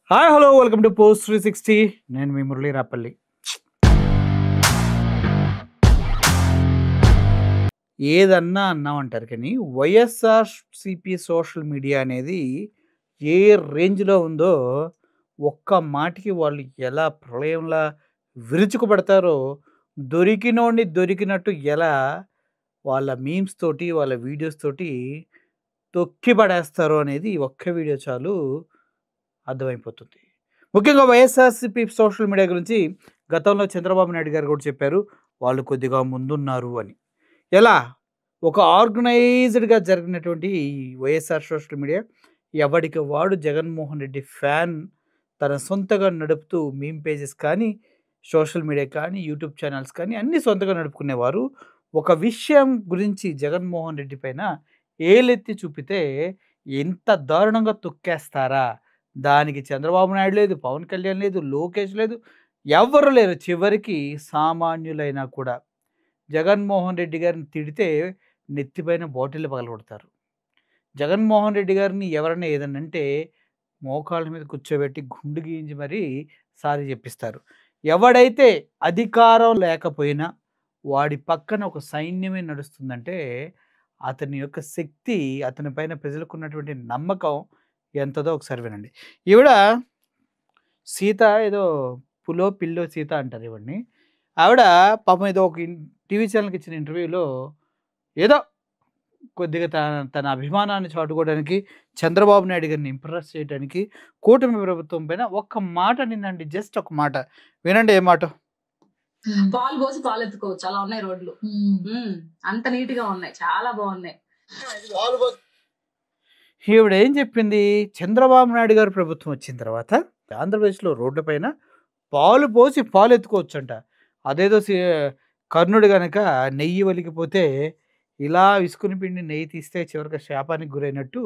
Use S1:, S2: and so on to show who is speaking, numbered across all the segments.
S1: Hi hello welcome to post 360. నేను మీ మురళీ రాపల్లి. ఏదన్నా అన్నామంటారు కానీ వైఎస్ఆర్సిపి సోషల్ మీడియా అనేది ఏ రేంజ్లో ఉందో ఒక్క మాటికి వాళ్ళు ఎలా ప్రళయంలా విరుచుకుపడతారో, దొరికినోడిని దొరికినట్టు ఎలా వాళ్ళ మీమ్స్ తోటి వాళ్ళ వీడియోస్ తోటి తొక్కి పడేస్తారో అనేది ఈ ఒక్క వీడియో చాలు అర్థమైపోతుంది. ముఖ్యంగా వైఎస్ఆర్సీపీ సోషల్ మీడియా గురించి గతంలో చంద్రబాబు నాయుడు గారు కూడా చెప్పారు, వాళ్ళు కొద్దిగా ముందున్నారు అని. ఎలా ఒక ఆర్గనైజ్డ్గా జరిగినటువంటి ఈ వైఎస్ఆర్ సోషల్ మీడియా ఎవడికి వాడు జగన్మోహన్ రెడ్డి ఫ్యాన్ తన సొంతగా నడుపుతూ మీమ్ పేజెస్ కానీ, సోషల్ మీడియా కానీ, యూట్యూబ్ ఛానల్స్ కానీ అన్నీ సొంతగా నడుపుకునేవారు. ఒక విషయం గురించి జగన్మోహన్ రెడ్డి పైన ఏలెత్తి చూపితే ఎంత దారుణంగా తొక్కేస్తారా, దానికి చంద్రబాబు నాయుడు లేదు, పవన్ కళ్యాణ్ లేదు, లోకేష్ లేదు, ఎవ్వరు లేరు. చివరికి సామాన్యులైనా కూడా జగన్మోహన్ రెడ్డి గారిని తిడితే నెత్తిపైన బాటిల్ పగలగొడతారు. జగన్మోహన్ రెడ్డి గారిని ఎవరైనా ఏదన్నా అంటే మోకాళ్ళ మీద కూర్చోబెట్టి గుండు గీయించి మరీ సారీ చెప్పిస్తారు. ఎవడైతే అధికారం లేకపోయినా వాడి పక్కన ఒక సైన్యమే నడుస్తుందంటే అతని యొక్క శక్తి, అతని పైన ప్రజలకున్నటువంటి నమ్మకం ఎంతదో ఒకసారి వినండి. ఈవిడ సీత ఏదో పులో పిల్లో సీత అంటారు ఇవన్నీ. ఆవిడ పాపం ఏదో ఒక టీవీ ఛానల్కి ఇచ్చిన ఇంటర్వ్యూలో ఏదో కొద్దిగా తన అభిమానాన్ని చాటుకోవడానికి, చంద్రబాబు నాయుడు గారిని ఇంప్రెస్ చేయడానికి కూటమి ప్రభుత్వం పైన ఒక్క మాట నిందండి. జస్ట్ ఒక మాట వినండి. ఏ మాట?
S2: పాలు పోసి పాలు ఎత్తుకోవచ్చు, అలా ఉన్నాయి రోడ్లు. అంత నీట్ గా ఉన్నాయి, చాలా బాగున్నాయి.
S1: ఈవిడ ఏం చెప్పింది, చంద్రబాబు నాయుడు గారు ప్రభుత్వం వచ్చిన తర్వాత ఆంధ్రప్రదేశ్లో రోడ్ల పైన పాలు పోసి పాలు ఎత్తుకోవచ్చు అంట. అదేదో కర్ణుడు గనక నెయ్యి ఒలికిపోతే ఇలా విసుకుని పిండి నెయ్యి తీస్తే చివరికి శాపానికి గురైనట్టు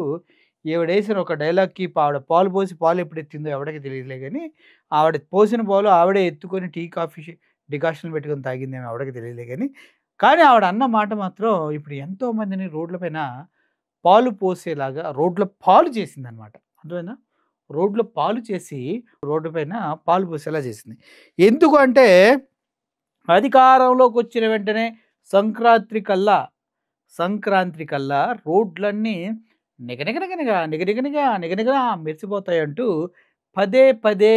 S1: ఈవిడేసిన ఒక డైలాగ్కి ఆవిడ పాలు పోసి పాలు ఎప్పుడు ఎత్తిందో ఎవడికి తెలియదులే, కానీ ఆవిడ పోసిన పాలు ఆవిడే ఎత్తుకొని టీ కాఫీ డికాషన్ పెట్టుకొని తాగిందేమో ఎవడికి తెలియలే, కానీ ఆవిడ అన్న మాట మాత్రం ఇప్పుడు ఎంతోమందిని రోడ్లపైన పాలు పోసేలాగా రోడ్ల పాలు చేసిందనమాట. అర్థమైందా? రోడ్ల పాలు చేసి రోడ్డు పైన పాలు పోసేలా చేసింది. ఎందుకు అంటే అధికారంలోకి వచ్చిన వెంటనే సంక్రాంతి కల్లా రోడ్లన్నీ నిగనిగనిగా మెరిసిపోతాయంటూ పదే పదే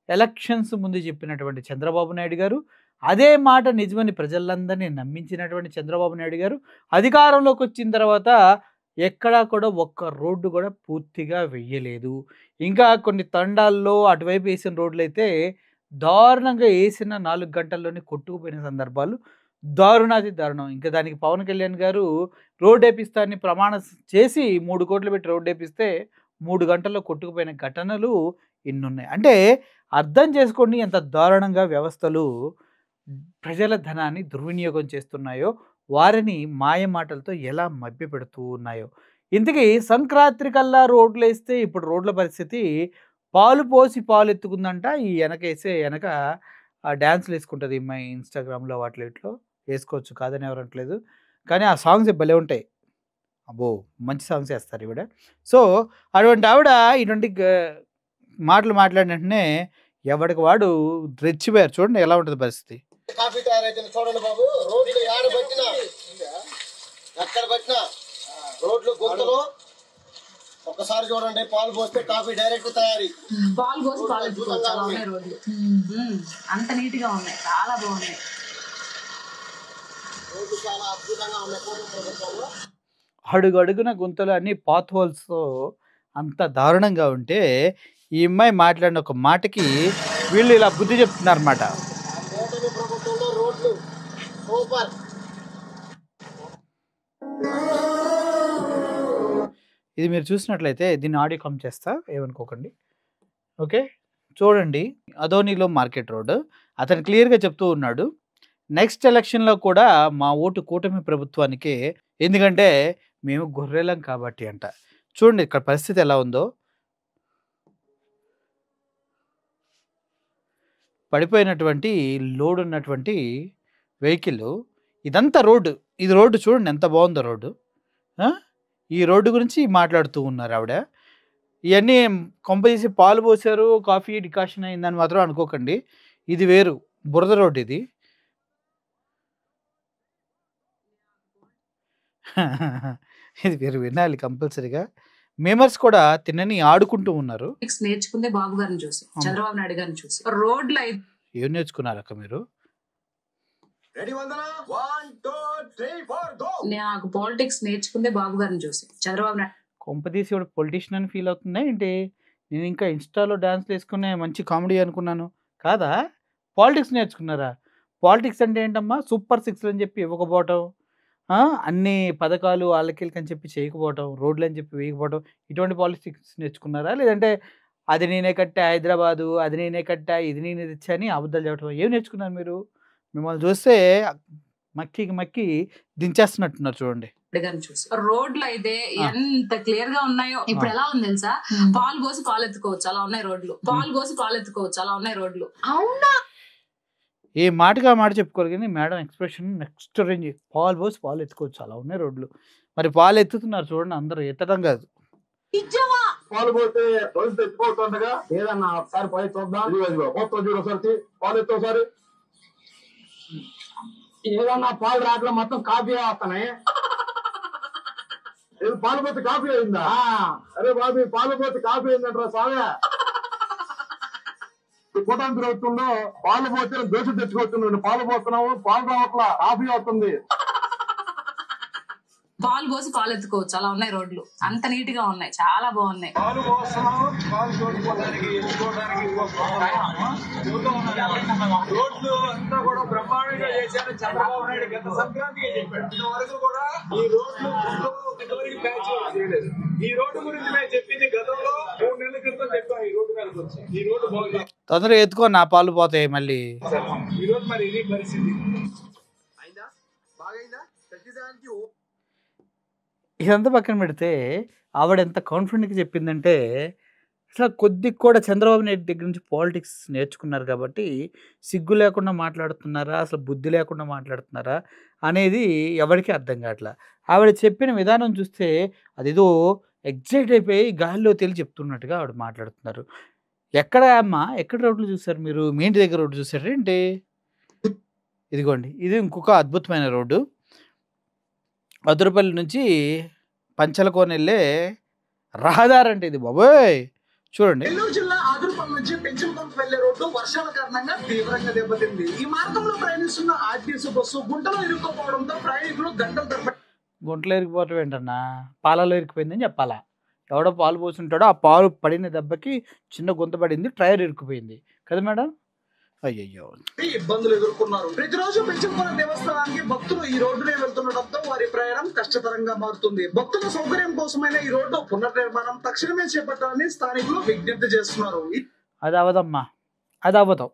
S1: ఎలక్షన్స్ ముందు చెప్పినటువంటి చంద్రబాబు నాయుడు గారు, అదే మాట నిజమని ప్రజలందరినీ నమ్మించినటువంటి చంద్రబాబు నాయుడు గారు అధికారంలోకి వచ్చిన తర్వాత ఎక్కడా కూడా ఒక్క రోడ్డు కూడా పూర్తిగా వెయ్యలేదు. ఇంకా కొన్ని తండాల్లో అటువైపు వేసిన రోడ్లు అయితే దారుణంగా వేసిన 4 గంటల్లోనే కొట్టుకుపోయిన సందర్భాలు దారుణాది దారుణం. ఇంకా దానికి పవన్ కళ్యాణ్ గారు రోడ్డు వేపిస్తాన్ని ప్రమాణం చేసి 3 కోట్లు పెట్టి రోడ్డు వేపిస్తే 3 గంటల్లో కొట్టుకుపోయిన ఘటనలు ఇన్నున్నాయి. అంటే అర్థం చేసుకోండి ఎంత దారుణంగా వ్యవస్థలు ప్రజల ధనాన్ని దుర్వినియోగం చేస్తున్నాయో, వారిని మాయ మాటలతో ఎలా మభ్యపెడుతూ ఉన్నాయో. ఇంతకీ సంక్రాంతి కల్లా రోడ్లు వేస్తే ఇప్పుడు రోడ్ల పరిస్థితి పాలు పోసి పాలు ఎత్తుకుందంట. ఈ వెనక డ్యాన్సులు వేసుకుంటుంది మా ఇన్స్టాగ్రామ్లో వాటిలో ఇట్లో వేసుకోవచ్చు, కాదని ఎవరు అనట్లేదు, కానీ ఆ సాంగ్స్ భలే ఉంటాయి. అబ్బో మంచి సాంగ్స్ వేస్తారు ఈవిడ. సో అటువంటి ఆవిడ ఇటువంటి మాటలు మాట్లాడిన వెంటనే ఎవడికి వాడు రెచ్చిపోయారు. చూడండి ఎలా ఉంటుంది పరిస్థితి.
S3: కాఫీ తయారైతే చూడండి బాబు, రోడ్లు ఏడ పట్టినా ఎక్కడ పట్టినా రోడ్లు గుంతలు. ఒక్కసారి చూడండి, పాలు పోస్తే కాఫీ డైరెక్ట్ తయారీ.
S2: పాలు పోసి పాలు ఎత్తుకోవచ్చు, అలా ఉన్నాయి రోడ్లు. అంత నీట్ గా ఉన్నాయి, చాలా బాగున్నాయి.
S3: రోడ్లు చాలా అద్భుతంగా ఉన్నాయి.
S1: అడుగున గుంతలు అన్ని పాత్ హోల్స్తో అంత దారుణంగా ఉంటే ఈ అమ్మాయి మాట్లాడిన ఒక మాటకి వీళ్ళు ఇలా బుద్ధి చెప్తున్నారన్నమాట.
S3: ప్రభుత్వంలో రోడ్లు సూపర్.
S1: ఇది మీరు చూసినట్లయితే దీన్ని ఆడియో కమ్ చేస్తా, ఏమనుకోకండి. ఓకే చూడండి, అదోనిలో మార్కెట్ రోడ్ అతను క్లియర్గా చెప్తూ ఉన్నాడు, నెక్స్ట్ ఎలక్షన్లో కూడా మా ఓటు కూటమి ప్రభుత్వానికే, ఎందుకంటే మేము గొర్రెలం కాబట్టి అంట. చూడండి ఇక్కడ పరిస్థితి ఎలా ఉందో. పడిపోయినటువంటి లోడ్ ఉన్నటువంటి వెహికల్, ఇదంతా రోడ్డు, ఇది రోడ్డు చూడండి ఎంత బాగుందో రోడ్డు. ఈ రోడ్డు గురించి మాట్లాడుతూ ఉన్నారు ఆవిడ. ఇవన్నీ కొంపదీసి పాలు పోసారు, కాఫీ డికాషన్ అయిందని మాత్రం అనుకోకండి. ఇది వేరు, బురద రోడ్డు ఇది. ఇది మీరు వినాలి కంపల్సరీగా. మేమర్స్ కూడా తినని ఆడుకుంటూ ఉన్నారు.
S2: నేర్చుకుందే బాబు గారిని చూసి, చంద్రబాబు నాయుడు గారిని చూసి. రోడ్లు
S1: ఏం నేర్చుకున్నారక్క మీరు?
S2: నాకు పాలిటిక్స్ నేర్చుకుందే బాబు గారిని చూసి, చంద్రబాబు నాయుడు.
S1: కొంపదీసి వాడు పొలిటీషియన్ అని ఫీల్ అవుతుందా ఏంటి? నేను ఇంకా ఇన్స్టాలో డాన్స్ వేసుకునే మంచి కామెడీ అనుకున్నాను. కాదా? పాలిటిక్స్ నేర్చుకున్నారా? పాలిటిక్స్ అంటే ఏంటమ్మా? సూపర్ సిక్స్లు అని చెప్పి ఇవ్వకపోవటం, అన్ని పథకాలు వాళ్ళకి అని చెప్పి చేయకపోవటం, రోడ్లు అని చెప్పి వేయకపోవటం, ఇటువంటి పాలిటిక్స్ నేర్చుకున్నారా? లేదంటే అది నేనే కట్టా హైదరాబాదు, అది నేనే కట్టా, ఇది నేనే తెచ్చా అని అబద్ధాలు చెప్పడం, ఏం నేర్చుకున్నారు మీరు? మిమ్మల్ని చూస్తే మక్కికి మక్కి దించేస్తున్నట్టున్నారు చూడండి.
S2: చూసి రోడ్లు అయితే ఎంత క్లియర్ గా ఉన్నాయో. ఇప్పుడు ఎలా ఉంది తెలుసా? పాలు పోసి పాలు ఎత్తుకోవచ్చు అలా ఉన్నాయి రోడ్లు. పాలు పోసి పాలు ఎత్తుకోవచ్చు అలా ఉన్నాయి రోడ్లు. అవునా?
S1: ఏ మాటగా మాట చెప్పుకోరు కానీ మేడం ఎక్స్ప్రెషన్ నెక్స్ట్ రేంజ్. పాలు పోసి పాలు ఎత్తుకోవచ్చు అలా ఉన్నాయి రోడ్లు. మరి పాలు ఎత్తుతున్నారు చూడండి, అందరూ ఎత్తడం కాదు.
S3: పాలు పోతే రోజు తెచ్చుకోవచ్చుండగా ఏదన్నా ఒకసారి పోయి చూద్దాం. మొత్తం చూడసరికి పాలు ఎత్తు ఒకసారి. ఏదన్నా పాలు రాట్లా మొత్తం కాఫీ వస్తున్నాయి. పాలు పోతే కాఫీ అయిందా? అరే బాబు, పాలు పోతే కాఫీ అయిందంటారా స్వామి? కుటుంబ ప్రభుత్వంలో పాలు పోతే దోశ తెచ్చుకొచ్చున్నాడు. పాలు పోతున్నాము, పాలు రావట్లా, కాఫీ అవుతుంది.
S2: పాలు పోసి పాలు ఎత్తుకోవచ్చు అలా ఉన్నాయి రోడ్లు. అంత నీట్ గా ఉన్నాయి, చాలా బాగున్నాయి.
S4: పాలు పోస్తున్నాము, పాలు తోడుకోవడానికి ఎత్తుకోవడానికి రోడ్లు అంతా కూడా బ్రహ్మాండంగా చేశారు చంద్రబాబు నాయుడు. గత సంక్రాంతిగా చెప్పాడు. ఇంతవరకు కూడా ఈ రోడ్లు ఇంతవరకు ప్యాచ్ చేయలేదు. ఈ రోడ్డు గురించి మేము చెప్పింది గతంలో 3 నెలల క్రితం చెప్పాం. ఈ రోడ్డు మీదకి వచ్చి ఈ రోడ్డు బాగుంది,
S1: తొందరగా ఎత్తుకో, నా పాలు పోతాయి మళ్ళీ.
S4: ఈ రోజు మరి ఇది పరిస్థితి
S3: అయిందా? బాగైందా? ప్రతిదానికి
S1: ఇదంతా పక్కన పెడితే ఆవిడ ఎంత కాన్ఫిడెంట్గా చెప్పిందంటే, అసలు కొద్దిగా కూడా చంద్రబాబు నాయుడు దగ్గర నుంచి పాలిటిక్స్ నేర్చుకున్నారు కాబట్టి సిగ్గు లేకుండా మాట్లాడుతున్నారా, అసలు బుద్ధి లేకుండా మాట్లాడుతున్నారా అనేది ఎవరికి అర్థం కావట్లా. ఆవిడ చెప్పిన విధానం చూస్తే అదేదో ఎగ్జైట్ అయిపోయి గాలిలో తేలి చెప్తున్నట్టుగా ఆవిడ మాట్లాడుతున్నారు. ఎక్కడ అమ్మా, ఎక్కడ రోడ్లు చూసారు మీరు? మీ ఇంటి దగ్గర రోడ్డు చూసారు ఏంటి? ఇదిగోండి, ఇది ఇంకొక అద్భుతమైన రోడ్డు. మధురపల్లి నుంచి పంచలకోన వెళ్ళే రహదారి అంటే ఇది బాబోయ్. చూడండి,
S4: నెల్లూరు జిల్లా ఆదురుపల్లి నుంచి పెంచులకొండకు వెళ్లే రోడ్డు వర్షాల కారణంగా తీవ్రంగా దెబ్బతింది. ఈ మార్గంలో ప్రయాణిస్తున్న ఆర్టీసీ బస్సు గుంటలో ఇరుక్కుపోవడంతో ప్రయాణికులు గంటల తరబడి.
S1: గుంటలో ఇరికిపోవటం ఏంటన్నా? పాలలో ఇరికిపోయిందని చెప్పాలా? ఎవడో పాలు పోసుంటాడో ఆ పాలు పడిన దెబ్బకి చిన్న గుంత పడింది, టైర్ ఇరుక్కుపోయింది కదా మేడం? అయ్యయ్యో,
S4: ఇబ్బందులు ఎదుర్కొన్నారు. ప్రతిరోజు పెంచులకొండ దేవస్థానానికి భక్తులు ఈ రోడ్డునే వెళ్తుండటంతో వారి ప్రయాణం కష్టతరంగా మారుతుంది. భక్తుల సౌకర్యం కోసమైన ఈ రోడ్డు పునర్నిర్మాణం తక్షణమే చేపట్టాలని స్థానికులు విజ్ఞప్తి చేస్తున్నారు.
S1: అది అవదమ్మా, అది అవ్వదు.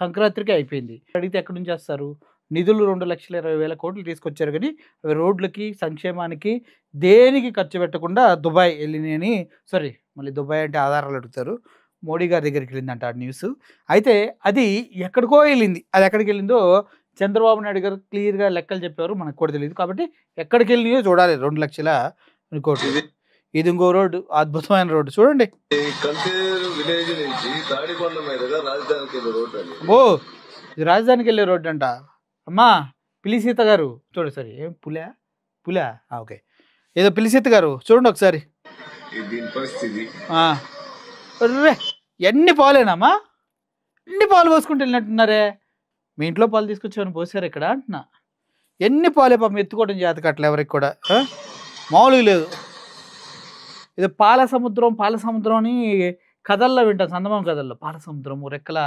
S1: సంక్రాంతికి అయిపోయింది. అడిగితే ఎక్కడి నుంచి చేస్తారు? నిధులు 2,20,000 కోట్లు తీసుకొచ్చారు కానీ అవి రోడ్లకి, సంక్షేమానికి దేనికి ఖర్చు పెట్టకుండా దుబాయ్ వెళ్ళినాయని. సారీ, మళ్ళీ దుబాయ్ అంటే ఆధారాలు అడుగుతారు. మోడీ గారి దగ్గరికి వెళ్ళిందంట ఆ న్యూస్. అయితే అది ఎక్కడికో వెళ్ళింది. అది ఎక్కడికి వెళ్ళిందో చంద్రబాబు నాయుడు గారు క్లియర్గా లెక్కలు చెప్పారు, మనకు కూడా తెలియదు. కాబట్టి ఎక్కడికి వెళ్ళినాయో చూడాలి. 2,00,000 కోట్లు. ఇది ఇంకో రోడ్డు, అద్భుతమైన రోడ్డు చూడండి. ఓ, ఇది రాజధానికి వెళ్ళే రోడ్డు అంట. అమ్మా పిలిసీత గారు చూడు. సరే, ఏం పులా ఓకే, ఏదో పిలిసీత గారు చూడండి ఒకసారి. రే, ఎన్ని పాలేనమ్మా? ఎన్ని పాలు పోసుకుంటూ వెళ్ళినట్టున్నారే. మీ ఇంట్లో పాలు తీసుకొచ్చామని పోసారు ఇక్కడ అంటున్నా. ఎన్ని పాలే పాపం ఎత్తుకోవడం జాతక అట్లా ఎవరికి కూడా మామూలుగా లేదు. ఇది పాల సముద్రం అని కథల్లో వింటాం, చందమామ కథల్లో. పాల సముద్రము, రెక్కల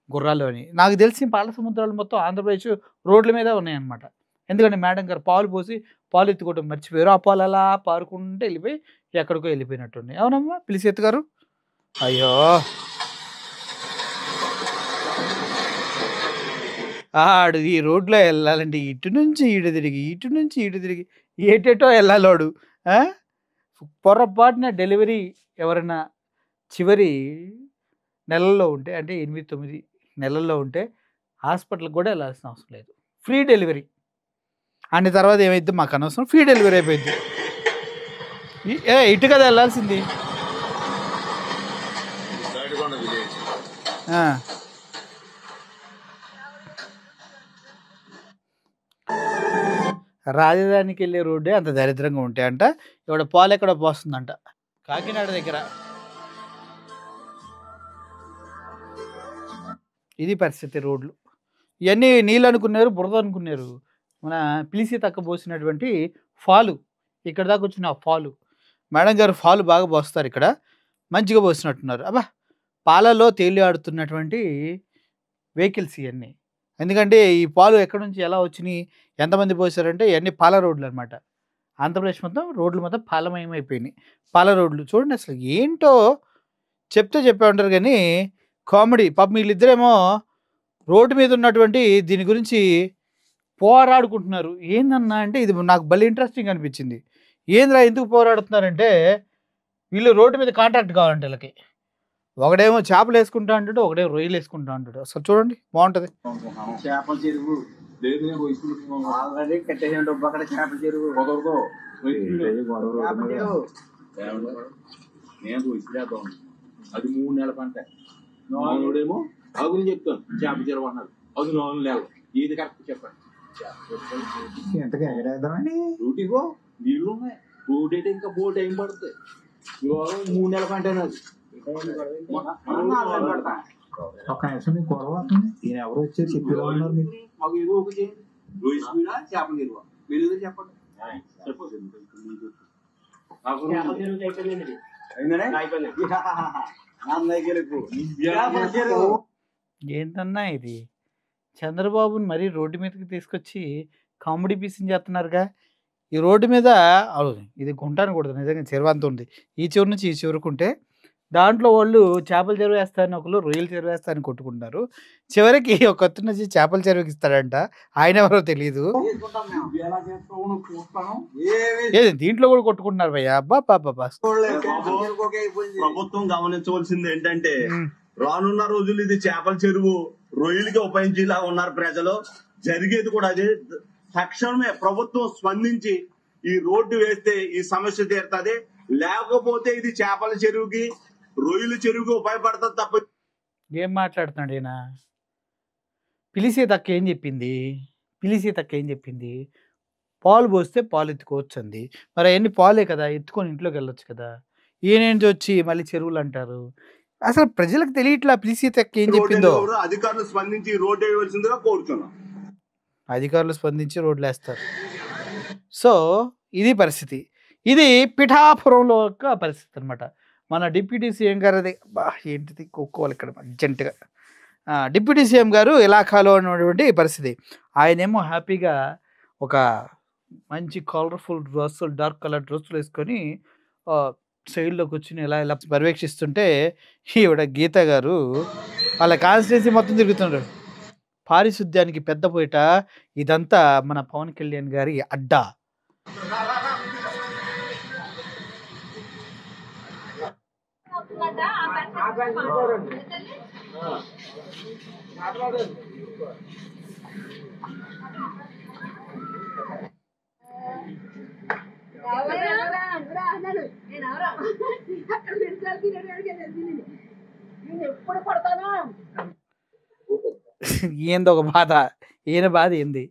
S1: గుర్రాలు అని. నాకు తెలిసి పాల సముద్రాలు మొత్తం ఆంధ్రప్రదేశ్ రోడ్ల మీద ఉన్నాయన్నమాట. ఎందుకంటే మేడం గారు పాలు పోసి పాలు ఎత్తుకోవడం మర్చిపోయారు. ఆ పాలు అలా పారుకుంటే వెళ్ళిపోయి ఎక్కడికో వెళ్ళిపోయినట్టుంది. అవునమ్మా పిలిసేత్ గారు? అయ్యో, ఆడు ఈ రోడ్లో వెళ్ళాలంటే ఇటు నుంచి ఇటు తిరిగి ఏటేటో వెళ్ళాలోడు. పొరపాటున డెలివరీ ఎవరైనా చివరి నెలల్లో ఉంటే, అంటే 8-9 నెలల్లో ఉంటే హాస్పిటల్కి కూడా వెళ్ళాల్సిన అవసరం లేదు. Free delivery. అన్ని తర్వాత ఏమైతే మాకు అనవసరం, ఫ్రీ డెలివరీ అయిపోయింది. ఇటు కదా వెళ్ళాల్సింది. రాజధానికి వెళ్ళే రోడ్డే అంత దరిద్రంగా ఉంటాయంట. ఇక్కడ పాలు ఎక్కడ పోస్తుందంట కాకినాడ దగ్గర. ఇది పరిస్థితి రోడ్లు. ఇవన్నీ నీళ్ళు అనుకున్నారు, బురద అనుకున్నారు. మన పిలిసి తక్క పోసినటువంటి ఫాలు, ఇక్కడ దాకా వచ్చిన ఫాలు. మేడం గారు ఫాలు బాగా పోస్తారు, ఇక్కడ మంచిగా పోసినట్టున్నారు. అబ్బా, పాలలో తేలి ఆడుతున్నటువంటి వెహికల్స్ ఇవన్నీ. ఎందుకంటే ఈ పాలు ఎక్కడి నుంచి ఎలా వచ్చినాయి, ఎంతమంది పోసారంటే ఇవన్నీ పాల రోడ్లు అనమాట. ఆంధ్రప్రదేశ్ మొత్తం రోడ్లు మొత్తం పాలమయం అయిపోయినాయి. పాల రోడ్లు చూడండి, అసలు ఏంటో చెప్తే చెప్పే ఉంటారు కానీ కామెడీ. పాపం వీళ్ళిద్దరేమో రోడ్డు మీద ఉన్నటువంటి దీని గురించి పోరాడుకుంటున్నారు. ఏందన్నా అంటే ఇది నాకు భలే ఇంట్రెస్టింగ్ అనిపించింది. ఏంద్రా ఎందుకు పోరాడుతున్నారంటే వీళ్ళు రోడ్డు మీద కాంట్రాక్ట్ కావాలంటే వీళ్ళకి. ఒకడేమో చేపలు వేసుకుంటా అంటాడు, ఒకడేమో రొయ్యలు వేసుకుంటా అంటాడు. అసలు చూడండి బాగుంటుంది.
S5: చేపల చెరువు ఆల్రెడీ కట్టేసిన డబ్బు అక్కడ చేపల చెరువు నేను ఇసిరేద్దాం. అది 3 నెలల పంట. నాలుగేమో అగులు చెప్తాను చేపల చెరువు అన్నారు. అది 4 నెలలు. ఇది కరెక్ట్ చెప్పండి. ఎంతగా ఎగరేద్దామని రూటిగో నీళ్లు ఉన్నాయి. రూట్ అయితే ఇంకా బోట్ ఏం పడుతుంది. 3 నెలల పంట అది. ఒక నిమిషం మీకు గొడవ అవుతుంది. ఈయన ఎవరు వచ్చారు చెప్పేలా ఉన్నారు మీకు. మాకు ఏదో ఒక చేయండి. రోయిస్ మీద చేపల చెరువు మీరు ఏదో చెప్పండి.
S1: ఏంటన్నా ఇది, చంద్రబాబుని మరీ రోడ్డు మీదకి తీసుకొచ్చి కామెడీ పీసింగ్ చేస్తున్నారుగా. ఈ రోడ్డు మీద ఇది గుంటాను కూడదు, నిజంగా చెరువు అంత ఉంది. ఈ చివరి నుంచి ఈ చివరికుంటే దాంట్లో వాళ్ళు చేపల చెరువు వేస్తారని ఒకళ్ళు, రొయ్యల చెరువు వేస్తారని కొట్టుకుంటారు. చివరికి ఒక కొత్త నుంచి చేపల చెరువుకి ఇస్తాడంట. ఆయన ఎవరో తెలియదు. ఏది దీంట్లో కూడా కొట్టుకుంటున్నారు భయ్యా. అబ్బా పాపా.
S6: ప్రభుత్వం గమనించవలసింది ఏంటంటే రానున్న రోజులు ఇది చేపల చెరువు రొయ్యలకి ఉపయోగించేలా ఉన్నారు ప్రజలు. జరిగేది కూడా అదే. తక్షణమే ప్రభుత్వం స్పందించి ఈ రోడ్డు వేస్తే ఈ సమస్య తీరుతుంది. లేకపోతే ఇది చేపల చెరువుకి రొయ్యల చెరువుకి ఉపయోగపడుతుంది తప్ప.
S1: ఏం మాట్లాడుతున్నాడు ఈయన? పిలిసే తక్క ఏం చెప్పింది? పాలు పోస్తే పాలు ఎత్తుకోవచ్చు అంది. మరి అవన్నీ పాలే కదా, ఎత్తుకొని ఇంట్లోకి వెళ్ళొచ్చు కదా. ఈయనేంటి వచ్చి మళ్ళీ చెరువులు అంటారు. అసలు ప్రజలకు తెలియట్లా పిలిసే తక్క ఏం చెప్పిందో.
S6: అధికారులు స్పందించి రోడ్డు వేయవలసిందిగా కోరుతున్నాం.
S1: అధికారులు స్పందించి రోడ్లు వేస్తారు. సో ఇది పరిస్థితి. ఇది పిఠాపురంలో యొక్క పరిస్థితి అనమాట. మన డిప్యూటీ సీఎం గారు అది ఏంటిది కొక్కోవాలి ఇక్కడ అర్జెంటుగా. డిప్యూటీ సీఎం గారు ఇలాఖాలో ఉన్నటువంటి పరిస్థితి. ఆయనేమో హ్యాపీగా ఒక మంచి కలర్ఫుల్ డ్రెస్సులు, డార్క్ కలర్ డ్రెస్సులు వేసుకొని సైడ్లో కూర్చుని ఇలా పర్యవేక్షిస్తుంటే ఈవిడ గీత గారు వాళ్ళ కాన్స్టిట్యున్సీ మొత్తం తిరుగుతున్నారు. పారిశుద్ధ్యానికి పెద్ద పోయిట. ఇదంతా మన పవన్ కళ్యాణ్ గారి అడ్డా. ఏందో ఒక బాధ. ఈయన బాధ ఏంది?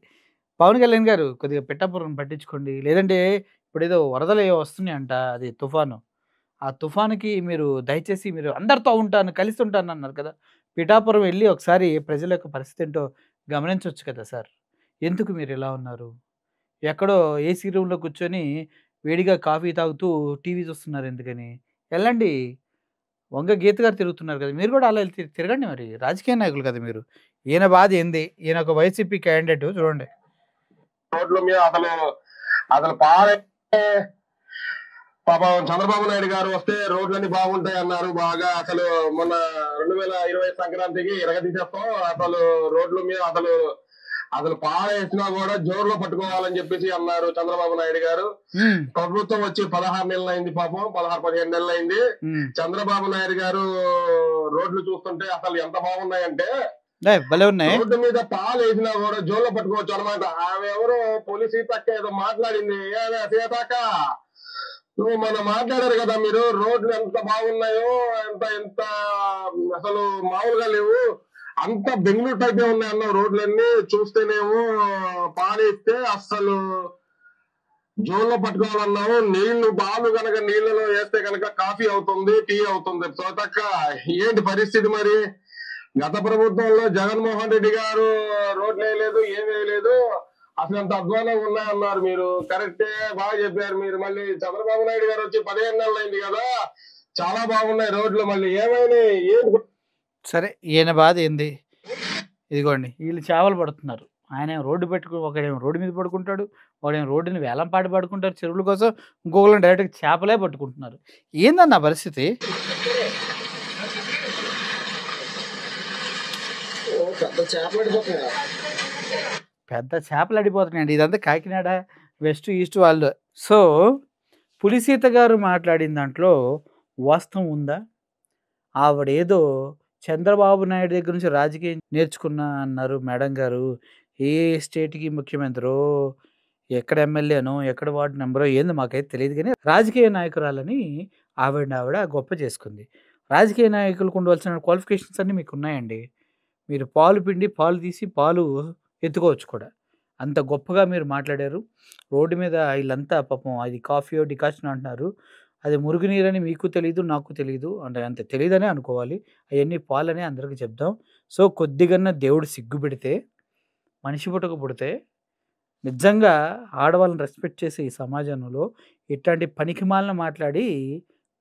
S1: పవన్ కళ్యాణ్ గారు కొద్దిగా పిఠాపురం పట్టించుకోండి. లేదంటే ఇప్పుడు ఏదో వరదలు ఏవో వస్తున్నాయి అంట, అది తుఫాను. ఆ తుఫానుకి మీరు దయచేసి మీరు అందరితో కలిసి ఉంటాను అన్నారు కదా. పిఠాపురం వెళ్ళి ఒకసారి ప్రజల యొక్క పరిస్థితి ఏంటో గమనించవచ్చు కదా సార్. ఎందుకు మీరు ఇలా ఉన్నారు? ఎక్కడో ఏసీ రూమ్లో కూర్చొని వేడిగా కాఫీ తాగుతూ టీవీ చూస్తున్నారు ఎందుకని? వెళ్ళండి. వంగ గీత గారు తిరుగుతున్నారు కదా, మీరు కూడా అలా తిరగండి. మరి రాజకీయ నాయకులు కదా మీరు. ఈయన బాధ ఏంది? ఈయన ఒక వైసీపీ క్యాండిడేట్. చూడండి,
S3: రోడ్ల మీద అసలు పాలే పాపం చంద్రబాబు నాయుడు గారు వస్తే రోడ్లన్నీ బాగుంటాయి అన్నారు. బాగా అసలు మొన్న 2020 సంక్రాంతికి ఇరగదీసేస్తాం, అసలు రోడ్ల మీద అసలు పాలేసినా కూడా జోరులో పట్టుకోవాలని చెప్పేసి అన్నారు చంద్రబాబు నాయుడు గారు. ప్రభుత్వం వచ్చి 16 నెలలు అయింది, పాపం 16-17 నెలలు అయింది. చంద్రబాబు నాయుడు గారు రోడ్లు చూస్తుంటే అసలు ఎంత బాగున్నాయంటే రోడ్డు మీద పాలు వేసినా కూడా జోరులో పట్టుకోవచ్చు అనమాట. ఆమె ఎవరో పోలీసు తక్క ఏదో మాట్లాడింది. సీతాక నువ్వు మన మాట్లాడారు కదా మీరు, రోడ్లు ఎంత బాగున్నాయో, ఎంత ఎంత అసలు మామూలుగా లేవు, అంత బెంగళూరు టైపే ఉన్నాయి అన్న రోడ్లన్నీ. చూస్తేనేమో పాడేస్తే అస్సలు జోన్లో పట్టుకోవాలన్నావు. నీళ్లు బాలు కనుక నీళ్ళలో వేస్తే కనుక కాఫీ అవుతుంది, టీ అవుతుంది. సోతక్క ఏంటి పరిస్థితి మరి? గత ప్రభుత్వంలో జగన్మోహన్ రెడ్డి గారు రోడ్లు వేయలేదు, ఏం వేయలేదు, అసలు ఎంత అధ్వానంగా ఉన్నాయన్నారు మీరు. కరెక్టే, బాగా చెప్పారు మీరు. మళ్ళీ చంద్రబాబు నాయుడు గారు వచ్చి 15 నెలలు అయింది కదా, చాలా బాగున్నాయి రోడ్లు. మళ్ళీ ఏమైనాయి? ఏంటి?
S1: సరే, ఈయన బాధ ఏంది? ఇదిగోండి, వీళ్ళు చేపలు పడుతున్నారు. ఆయన రోడ్డు ఒకడేమో రోడ్డు మీద పడుకుంటాడు, వాడేమో రోడ్డుని వేలం పాటి పడుకుంటారు చెరువుల కోసం, ఇంకొకరు డైరెక్ట్గా చేపలే పట్టుకుంటున్నారు. ఏందన్న పరిస్థితి? పెద్ద చేపలు అడిపోతున్నాయండి. ఇదంతా కాకినాడ వెస్ట్ ఈస్ట్ వాళ్ళు. సో పులిసీత గారు మాట్లాడిన దాంట్లో వాస్తవం ఉందా? ఆవిడేదో చంద్రబాబు నాయుడు దగ్గర నుంచి రాజకీయం నేర్చుకున్నా అన్నారు మేడం గారు. ఏ స్టేట్కి ముఖ్యమంత్రో, ఎక్కడ ఎమ్మెల్యేనో, ఎక్కడ వార్డు నెంబరో ఏందో మాకైతే తెలియదు, కానీ రాజకీయ నాయకురాలని ఆవిడ గొప్ప చేసుకుంది. రాజకీయ నాయకులకు ఉండవలసిన క్వాలిఫికేషన్స్ అన్నీ మీకు ఉన్నాయండి. మీరు పాలు పిండి పాలు తీసి పాలు ఎత్తుకోవచ్చు కూడా. అంత గొప్పగా మీరు మాట్లాడారు. రోడ్డు మీద వీళ్ళంతా పాపం అది కాఫీయో డికాషన్ అంటున్నారు. అది మురుగునీరని మీకు తెలీదు, నాకు తెలీదు, అంటే అంత తెలియదనే అనుకోవాలి. అవన్నీ పాలని అందరికీ చెప్దాం. సో కొద్దిగన్నా దేవుడు సిగ్గు పెడితే, మనిషి పుడితే నిజంగా ఆడవాళ్ళని రెస్పెక్ట్ చేసే ఈ సమాజంలో ఇట్లాంటి పనికిమాలను మాట్లాడి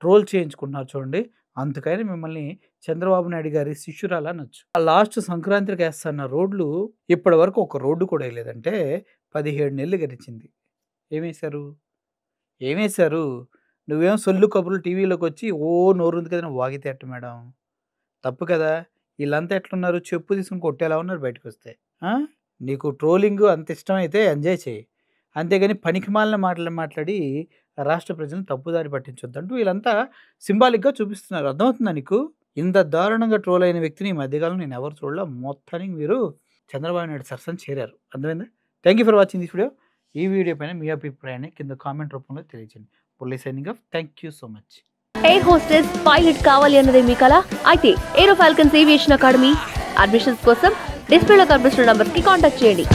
S1: ట్రోల్ చేయించుకుంటున్నారు చూడండి. అందుకని మిమ్మల్ని చంద్రబాబు నాయుడు గారి శిష్యురాలు అనొచ్చు. ఆ లాస్ట్ సంక్రాంతికి వేస్తున్న రోడ్లు ఇప్పటి వరకు ఒక రోడ్డు కూడా వేయలేదంటే 17 నెలలు గడిచింది. ఏమేశారు? నువ్వేం సొల్లు కబుర్లు టీవీలోకి వచ్చి నోరుంది కదా వాగితే అట్టు మేడం, తప్పు కదా. వీళ్ళంతా ఎట్లున్నారు? చెప్పు తీసుకుని కొట్టేలా ఉన్నారు బయటకు వస్తే. నీకు ట్రోలింగ్ అంత ఇష్టమైతే ఎంజాయ్ చేయి, అంతేగాని పనికిమాలిన మాటలు మాట్లాడి రాష్ట్ర ప్రజలను తప్పుదారి పట్టించొద్దంటూ వీళ్ళంతా సింబాలిక్గా చూపిస్తున్నారు. అర్థమవుతుందా నీకు? ఇంత దారుణంగా ట్రోల్ అయిన వ్యక్తిని ఈ మధ్యకాలం నేను ఎవరు చూడలే. మొత్తానికి మీరు చంద్రబాబు నాయుడు సరసన చేరారు. అర్థమైందా? Thank you for watching this video. ఈ వీడియో పైన మీ అభిప్రాయాన్ని కింద కామెంట్ రూపంలో తెలియజేయండి. Pulli signing off. Thank you so much.
S7: Air hostess pilot కావాలి అన్నదే మీ కల అయితే Aero Falcons Aviation Academy admissions కోసం డిస్ప్లేలో కనిపిస్తున్న నంబర్కి కాంటాక్ట్ చేయండి.